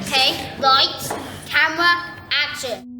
Take, lights, camera, action.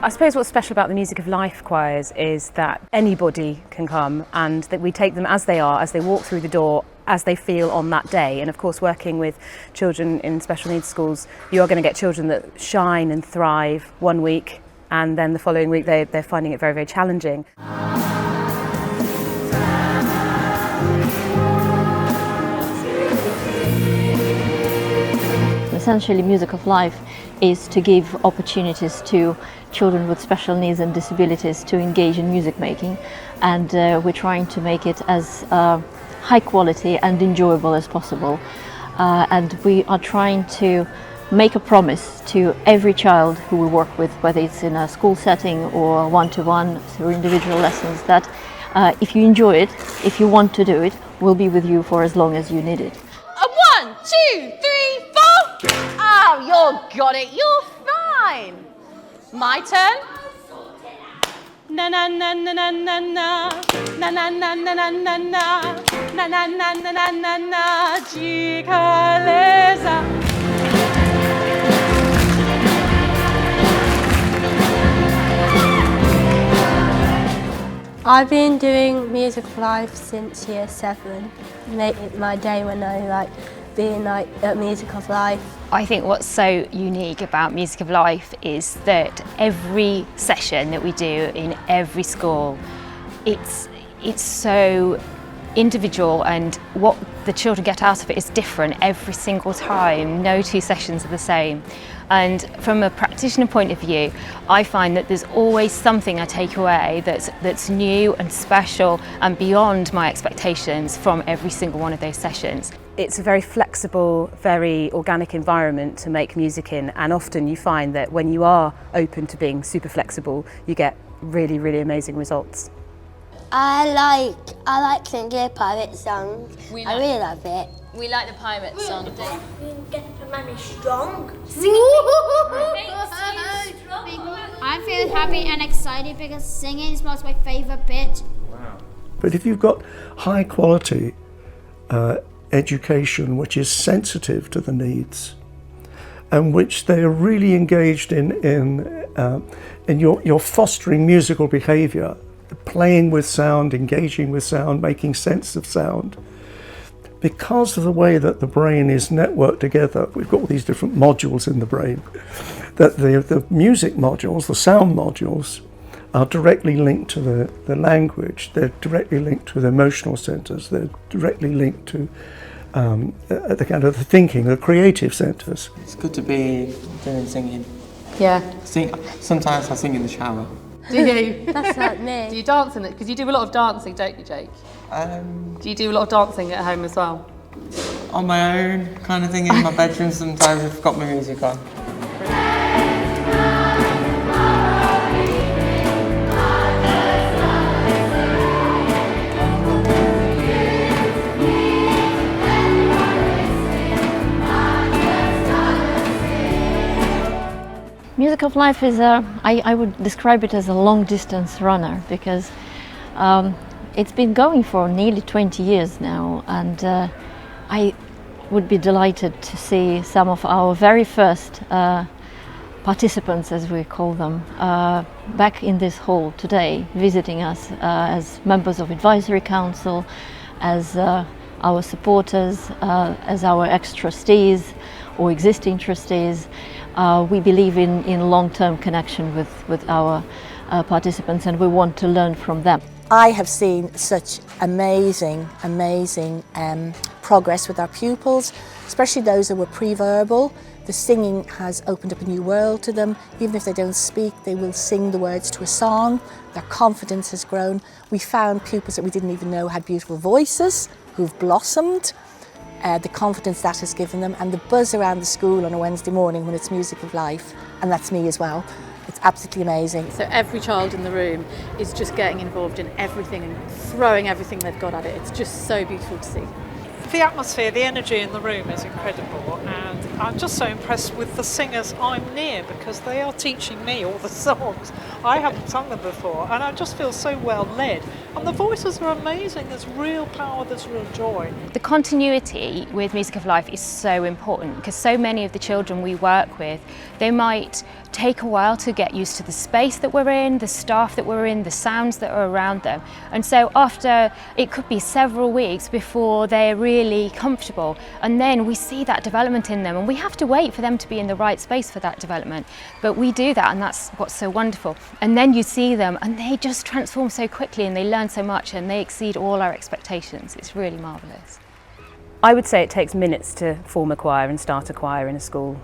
I suppose what's special about the Music of Life choirs is that anybody can come, and that we take them as they are, as they walk through the door, as they feel on that day. And of course, working with children in special needs schools, you are going to get children that shine and thrive one week, and then the following week they're finding it very, very challenging. Essentially, Music of Life is to give opportunities to children with special needs and disabilities to engage in music making, and we're trying to make it as high quality and enjoyable as possible, and we are trying to make a promise to every child who we work with, whether it's in a school setting or one-to-one through individual lessons, that if you enjoy it, if you want to do it, we'll be with you for as long as you need it. 1, 2, 3, 4. Oh, you got it. You're fine. My turn. Na na na na na na na na na na na na na na na na na na na na Gikaleza. I've been doing Music of Life since year 7. Make it my day when I like being like at Music of Life. I think what's so unique about Music of Life is that every session that we do in every school, it's so individual, and what the children get out of it is different every single time. No two sessions are the same. And from a practitioner point of view, I find that there's always something I take away that's new and special and beyond my expectations from every single one of those sessions. It's a very flexible, very organic environment to make music in, and often you find that when you are open to being super flexible, you get really, really amazing results. I like singing pirate songs. I really love it. We like the pirate song. Get the money strong. I feel happy and excited because singing is my favourite bit. Wow. But if you've got high quality education which is sensitive to the needs and which they are really engaged in you're fostering musical behaviour, playing with sound, engaging with sound, making sense of sound. Because of the way that the brain is networked together, we've got all these different modules in the brain, that the music modules, the sound modules, are directly linked to the language, they're directly linked to the emotional centres, they're directly linked to the kind of the thinking, the creative centres. It's good to be doing singing. Yeah. Sometimes I sing in the shower. Do you? That's like me. Do you dance in it? Because you do a lot of dancing, don't you, Jake? Do you do a lot of dancing at home as well? On my own, kind of thing, in my bedroom sometimes I've got my music on. Music of Life is I would describe it as a long distance runner, because it's been going for nearly 20 years now, and I would be delighted to see some of our very first participants, as we call them, back in this hall today, visiting us as members of Advisory Council, as our supporters, as our ex-trustees or existing trustees. We believe in long-term connection with our participants, and we want to learn from them. I have seen such amazing progress with our pupils, especially those that were pre-verbal. The singing has opened up a new world to them. Even if they don't speak, they will sing the words to a song. Their confidence has grown. We found pupils that we didn't even know had beautiful voices who've blossomed. The confidence that has given them, and the buzz around the school on a Wednesday morning when it's Music of Life, and that's me as well. It's absolutely amazing. So every child in the room is just getting involved in everything and throwing everything they've got at it. It's just so beautiful to see. The atmosphere, the energy in the room is incredible, and I'm just so impressed with the singers I'm near because they are teaching me all the songs. I haven't sung them before, and I just feel so well led. And the voices are amazing. There's real power, there's real joy. The continuity with Music of Life is so important because so many of the children we work with, they might take a while to get used to the space that we're in, the staff that we're in, the sounds that are around them. And so after, it could be several weeks before they're really comfortable. And then we see that development in them, and we have to wait for them to be in the right space for that development. But we do that, and that's what's so wonderful. And then you see them and they just transform so quickly and they learn so much and they exceed all our expectations. It's really marvellous. I would say it takes minutes to form a choir and start a choir in a school,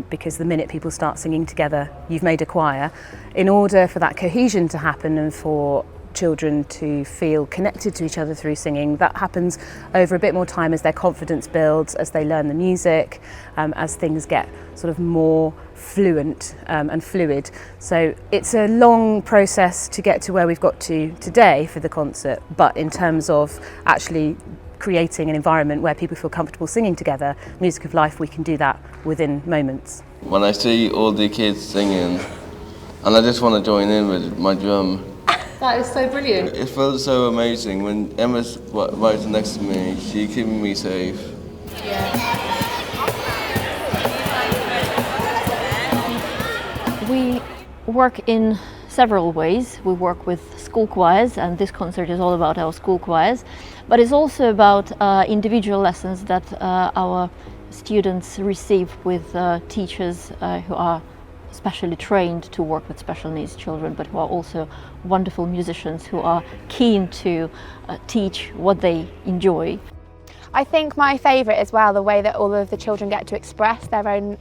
because the minute people start singing together, you've made a choir. In order for that cohesion to happen and for children to feel connected to each other through singing, that happens over a bit more time as their confidence builds, as they learn the music, as things get sort of more fluent and fluid. So it's a long process to get to where we've got to today for the concert, but in terms of actually creating an environment where people feel comfortable singing together, Music of Life, we can do that within moments. When I see all the kids singing, and I just want to join in with my drum. That is so brilliant. It feels so amazing when Emma's right next to me, she's keeping me safe. We work in several ways. We work with school choirs, and this concert is all about our school choirs, but it's also about individual lessons that our students receive with teachers who are specially trained to work with special needs children, but who are also wonderful musicians who are keen to teach what they enjoy. I think my favourite as well, the way that all of the children get to express their own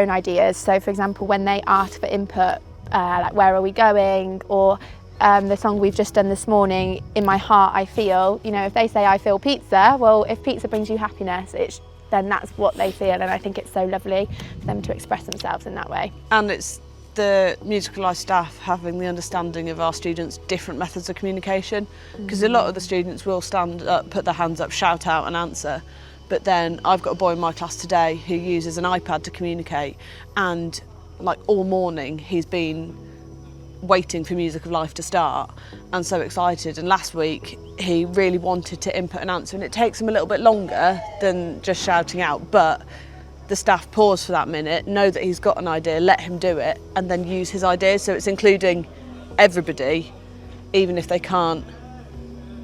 ideas. So for example, when they ask for input, like where are we going, or the song we've just done this morning, In My Heart I Feel, you know, if they say I feel pizza, well, if pizza brings you happiness, then that's what they feel, and I think it's so lovely for them to express themselves in that way. And it's the Music of Life staff having the understanding of our students' different methods of communication, because a lot of the students will stand up, put their hands up, shout out and answer, but then I've got a boy in my class today who uses an iPad to communicate, and like all morning he's been waiting for Music of Life to start and so excited, and last week he really wanted to input an answer, and it takes him a little bit longer than just shouting out, but the staff pause for that minute, know that he's got an idea, let him do it, and then use his ideas. So it's including everybody, even if they can't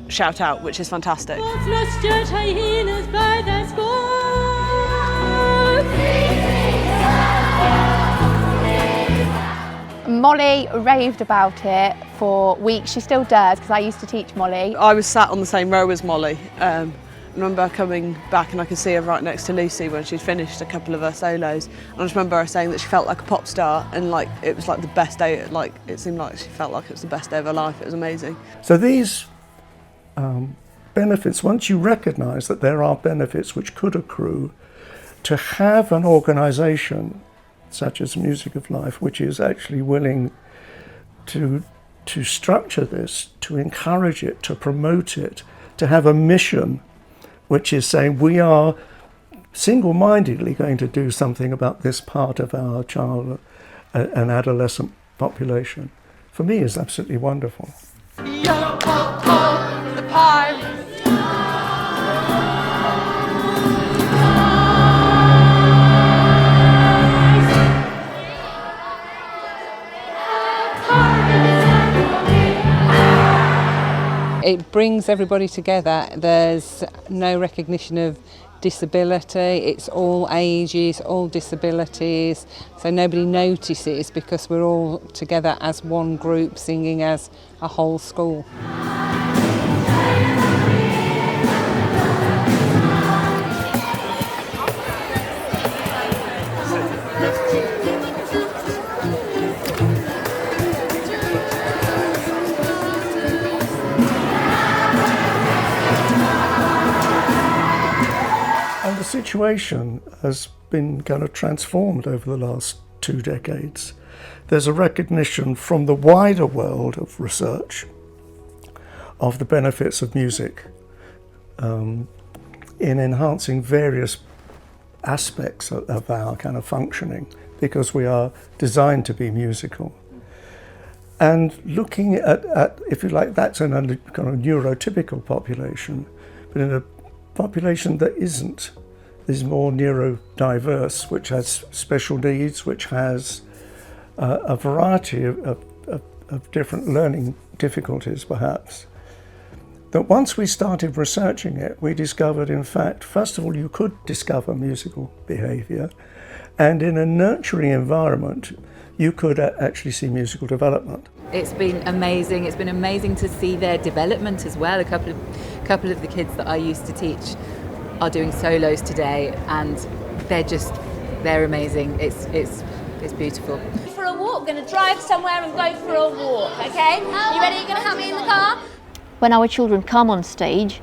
shout out, which is fantastic. Molly raved about it for weeks. She still does, because I used to teach Molly. I was sat on the same row as Molly. I remember coming back and I could see her right next to Lucy when she'd finished a couple of her solos. And I just remember her saying that she felt like a pop star, and like it was like the best day, like it seemed like she felt like it was the best day of her life. It was amazing. So these benefits, once you recognise that there are benefits which could accrue, to have an organisation such as Music of Life, which is actually willing to structure this, to encourage it, to promote it, to have a mission which is saying we are single-mindedly going to do something about this part of our child and adolescent population, for me is absolutely wonderful. It brings everybody together. There's no recognition of disability. It's all ages, all disabilities. So nobody notices because we're all together as one group singing as a whole school. situation has been kind of transformed over the last 2 decades. There's a recognition from the wider world of research of the benefits of music in enhancing various aspects of our kind of functioning, because we are designed to be musical. And looking at if you like, that's in a kind of neurotypical population, but in a population that isn't, is more neurodiverse, which has special needs, which has a variety of different learning difficulties perhaps, that once we started researching it, we discovered, in fact, first of all, you could discover musical behaviour, and in a nurturing environment, you could actually see musical development. It's been amazing. It's been amazing to see their development as well. A couple of the kids that I used to teach are doing solos today, and they're amazing. It's beautiful. For a walk, we're going to drive somewhere and go for a walk, okay? You ready? You're going to help me in the car? When our children come on stage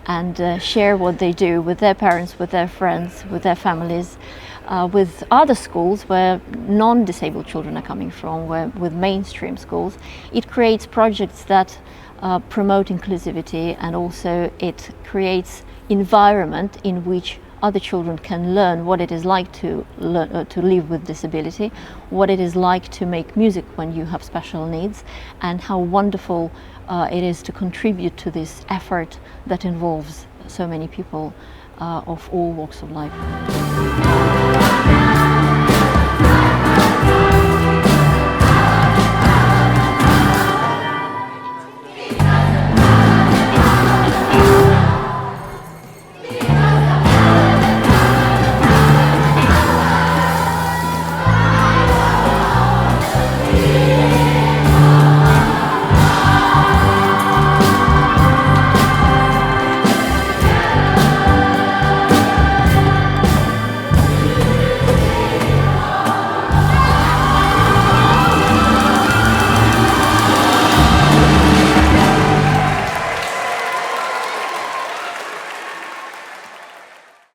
and share what they do with their parents, with their friends, with their families, with other schools where non-disabled children are coming from, with mainstream schools, it creates projects that promote inclusivity, and also it creates environment in which other children can learn what it is like to live with disability, what it is like to make music when you have special needs, and how wonderful it is to contribute to this effort that involves so many people of all walks of life.